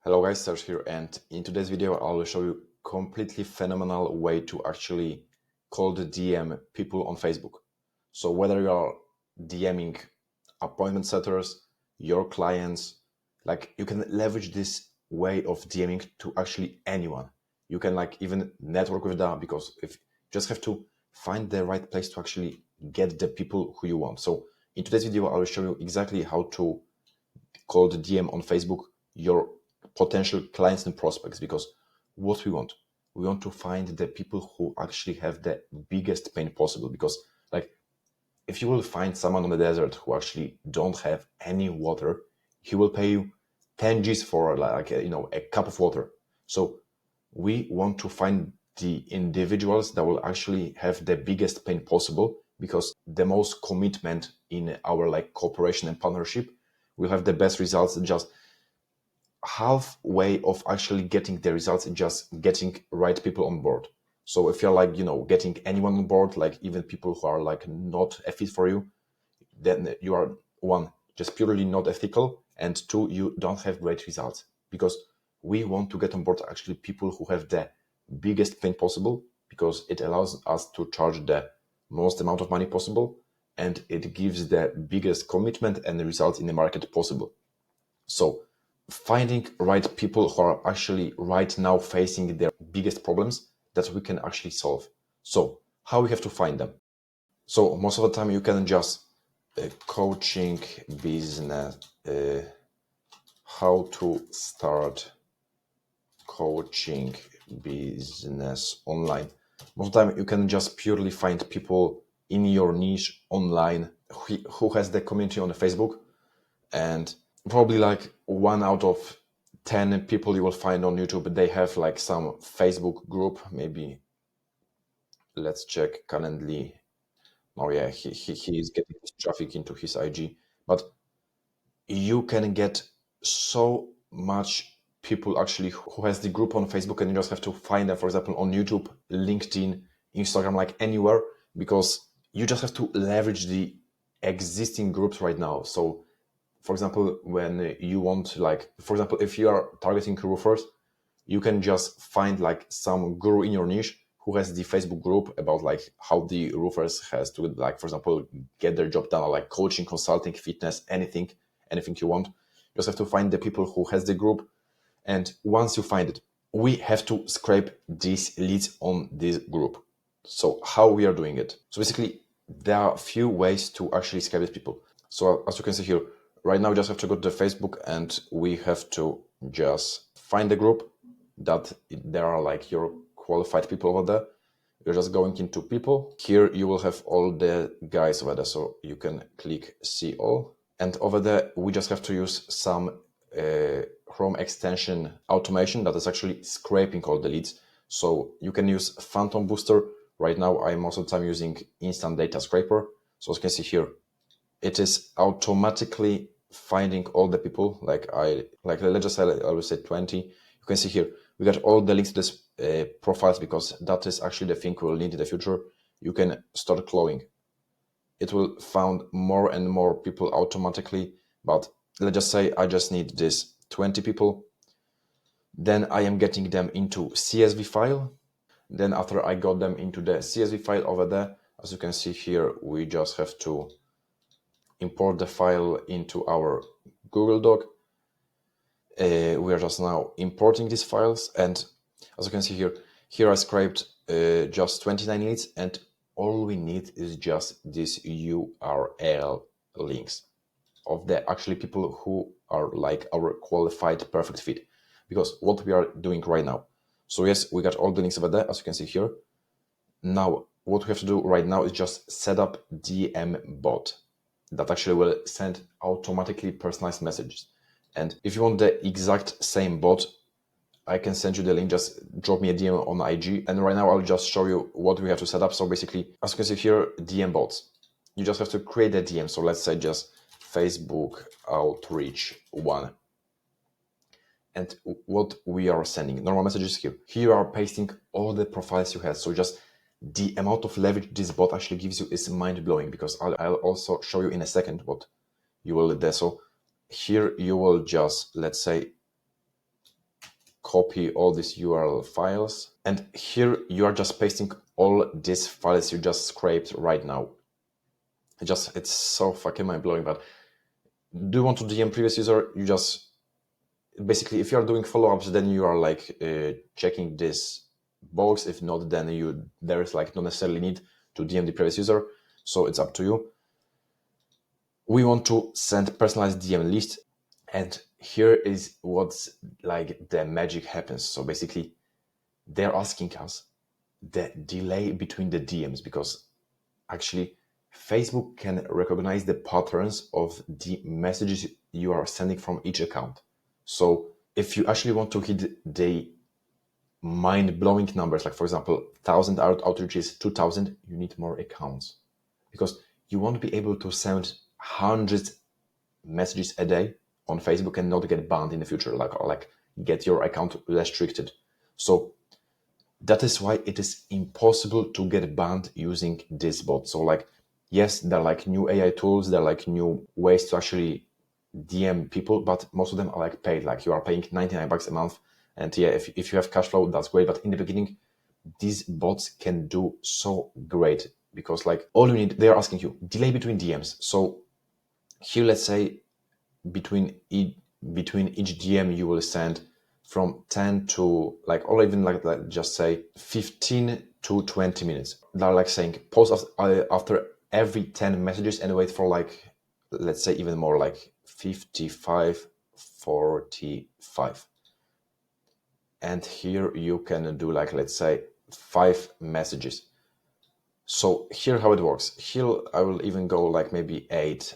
Hello guys, Serge here, and in today's video I will show you completely phenomenal way to actually cold DM people on Facebook. So whether you are DMing appointment setters, your clients, like you can leverage this way of DMing to actually anyone. You can like even network with that because if you just have to find the right place to actually get the people who you want. So in today's video I will show you exactly how to cold DM on Facebook your potential clients and prospects, because what we want to find the people who actually have the biggest pain possible. Because like if you will find someone on the desert who actually don't have any water, he will pay you 10 G's for like a cup of water. So we want to find the individuals that will actually have the biggest pain possible, because the most commitment in our like cooperation and partnership will have the best results. Just halfway of actually getting the results is just getting right people on board. So if you're like getting anyone on board, like even people who are like not a fit for you, then you are one, just purely not ethical, and two, you don't have great results. Because we want to get on board actually people who have the biggest pain possible, because it allows us to charge the most amount of money possible, and it gives the biggest commitment and the results in the market possible. So finding right people who are actually right now facing their biggest problems that we can actually solve. So how we have to find them? So most of the time you can just coaching business, how to start coaching business online. Most of the time you can just purely find people in your niche online who has the community on the Facebook, and probably like 1 out of 10 people you will find on YouTube, they have like some Facebook group. Maybe let's check currently. Oh yeah, he is getting his traffic into his IG, but you can get so much people actually who has the group on Facebook, and you just have to find them, for example, on YouTube, LinkedIn, Instagram, like anywhere, because you just have to leverage the existing groups right now. So for example, when you want, like, for example, if you are targeting roofers, you can just find like some guru in your niche who has the Facebook group about like how the roofers has to, like, for example, get their job done, or like coaching, consulting, fitness, anything you want. You just have to find the people who has the group. And once you find it, we have to scrape these leads on this group. So how we are doing it? So basically, there are a few ways to actually scrape these people. So as you can see here, right now we just have to go to the Facebook, and we have to just find the group that there are like your qualified people over there. You're just going into people. Here you will have all the guys over there, so you can click see all. And over there, we just have to use some Chrome extension automation that is actually scraping all the leads. So you can use Phantom Booster. Right now, I'm most of the time using Instant Data Scraper. So as you can see here, it is automatically finding all the people. Like let's just say I will say 20. You can see here we got all the links to this profiles, because that is actually the thing we'll need in the future. You can start clawing. It will found more and more people automatically, but let's just say I just need this 20 people. Then I am getting them into CSV file. Then after I got them into the CSV file over there, as you can see here, we just have to import the file into our Google Doc. We are just now importing these files, and as you can see here I scraped just 29 leads, and all we need is just these URL links of the actually people who are like our qualified perfect fit, because what we are doing right now. So yes, we got all the links over there, as you can see here. Now what we have to do right now is just set up DM bot that actually will send automatically personalized messages. And if you want the exact same bot, I can send you the link. Just drop me a DM on IG. And right now I'll just show you what we have to set up. So basically, as you can see here, DM bots. You just have to create a DM. So let's say just Facebook outreach 1. And what we are sending, normal messages here. Here you are pasting all the profiles you had. So just the amount of leverage this bot actually gives you is mind-blowing, because I'll also show you in a second what you will do. So here you will just, let's say, copy all these URL files, and here you are just pasting all these files you just scraped right now. It's so fucking mind-blowing. But do you want to DM previous user? You just basically, if you are doing follow-ups, then you are like checking this box. If not, then there is like not necessarily need to DM the previous user, so it's up to you. We want to send personalized DM list, and here is what's like the magic happens. So basically, they're asking us the delay between the DMs, because actually Facebook can recognize the patterns of the messages you are sending from each account. So if you actually want to hit the mind-blowing numbers, like for example 1,000 outreaches, 2,000, you need more accounts, because you won't be able to send hundreds messages a day on Facebook and not get banned in the future, like get your account restricted. So that is why it is impossible to get banned using this bot. So like, yes, there are like new AI tools, there are like new ways to actually DM people, but most of them are like paid, like you are paying $99 a month. And yeah, if you have cash flow, that's great. But in the beginning, these bots can do so great, because like all you need, they're asking you delay between DMs. So here, let's say between each DM, you will send from 10 to like, or even like just say 15 to 20 minutes. They're like saying post after every 10 messages and wait for like, let's say even more, like 55, 45. And here you can do like, let's say 5 messages. So here how it works. Here I will even go like maybe 8,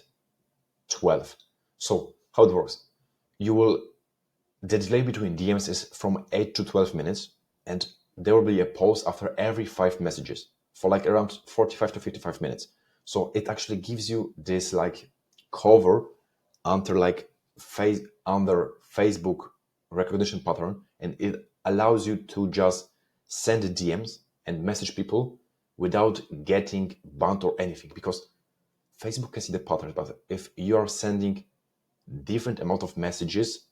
12. So how it works. The delay between DMs is from 8 to 12 minutes, and there will be a pause after every 5 messages for like around 45 to 55 minutes. So it actually gives you this like cover under Facebook recognition pattern, and it allows you to just send DMs and message people without getting banned or anything, because Facebook can see the pattern. But if you are sending different amount of messages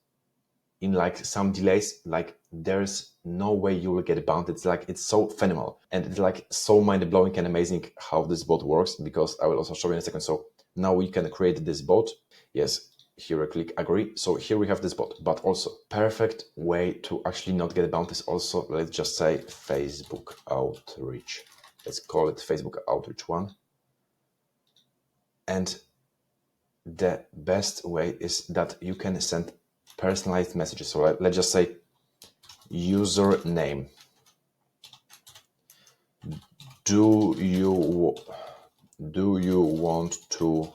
in like some delays, like there's no way you will get banned. It's so phenomenal, and it's like so mind-blowing and amazing how this bot works, because I will also show you in a second. So now we can create this bot. Yes, here I click agree. So here we have this bot, but also perfect way to actually not get banned is also, let's just say Facebook outreach. Let's call it Facebook outreach 1. And the best way is that you can send personalized messages. So let's just say username. Do you want to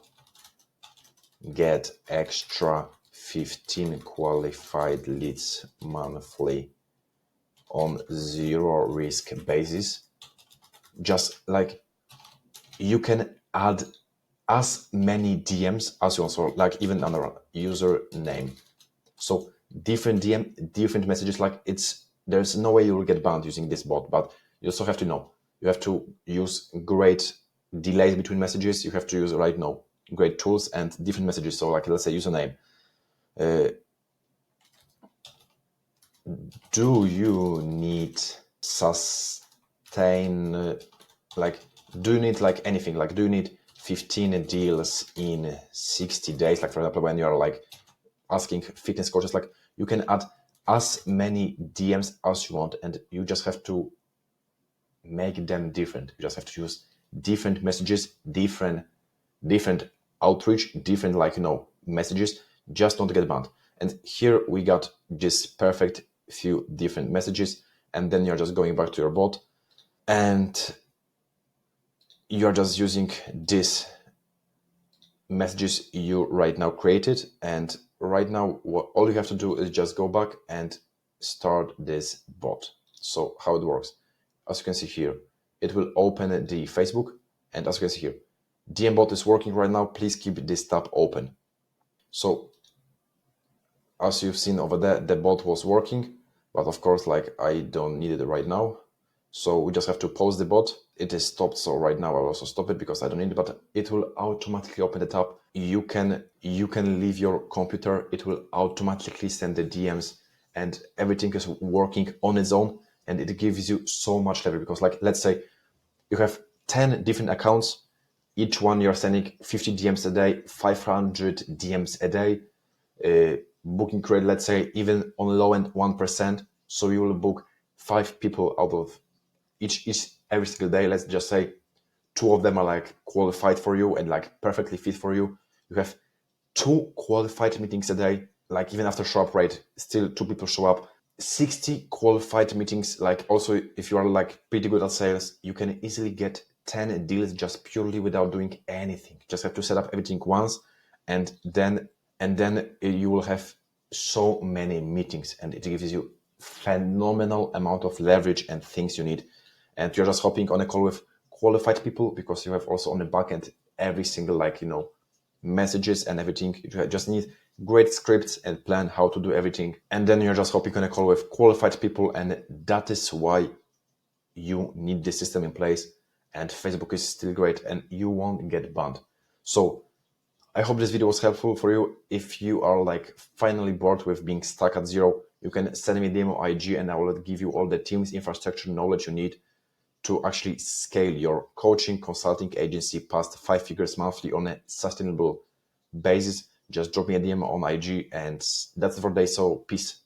get extra 15 qualified leads monthly on zero risk basis? Just like you can add as many DMs as you want, so like even under username. So different DM, different messages, like there's no way you will get banned using this bot, but you also have to know, you have to use great delays between messages. You have to use great tools and different messages. So like, let's say username. Do you need do you need like anything? Like, do you need 15 deals in 60 days? Like for example, when you're like asking fitness coaches, like you can add as many DMs as you want, and you just have to make them different. You just have to use different messages, different outreach, different messages, just not to get banned. And here we got this perfect few different messages, and then you're just going back to your bot and you're just using these messages you right now created. And right now, all you have to do is just go back and start this bot. So how it works, as you can see here, it will open the Facebook, and as you can see here, DM bot is working right now. Please keep this tab open. So as you've seen over there, the bot was working, but of course, like I don't need it right now. So we just have to pause the bot. It is stopped. So right now I'll also stop it because I don't need it, but it will automatically open the tab. You can leave your computer. It will automatically send the DMs, and everything is working on its own, and it gives you so much leverage. Because like, let's say you have 10 different accounts, each one you're sending 50 DMs a day, 500 DMs a day, booking rate, let's say even on low end 1%. So you will book 5 people out of each every single day. Let's just say 2 of them are like qualified for you and like perfectly fit for you. You have 2 qualified meetings a day, like even after show up rate, still 2 people show up. 60 qualified meetings. Like also, if you are like pretty good at sales, you can easily get 10 deals just purely without doing anything. Just have to set up everything once, and then you will have so many meetings, and it gives you phenomenal amount of leverage and things you need. And you're just hopping on a call with qualified people because you have also on the back end every single messages and everything. You just need great scripts and plan how to do everything. And then you're just hopping on a call with qualified people, and that is why you need this system in place. And Facebook is still great and you won't get banned. So I hope this video was helpful for you. If you are like finally bored with being stuck at zero, you can send me a demo IG and I will give you all the teams, infrastructure, knowledge you need to actually scale your coaching consulting agency past 5 figures monthly on a sustainable basis. Just drop me a DM on IG, and that's it for today. So peace.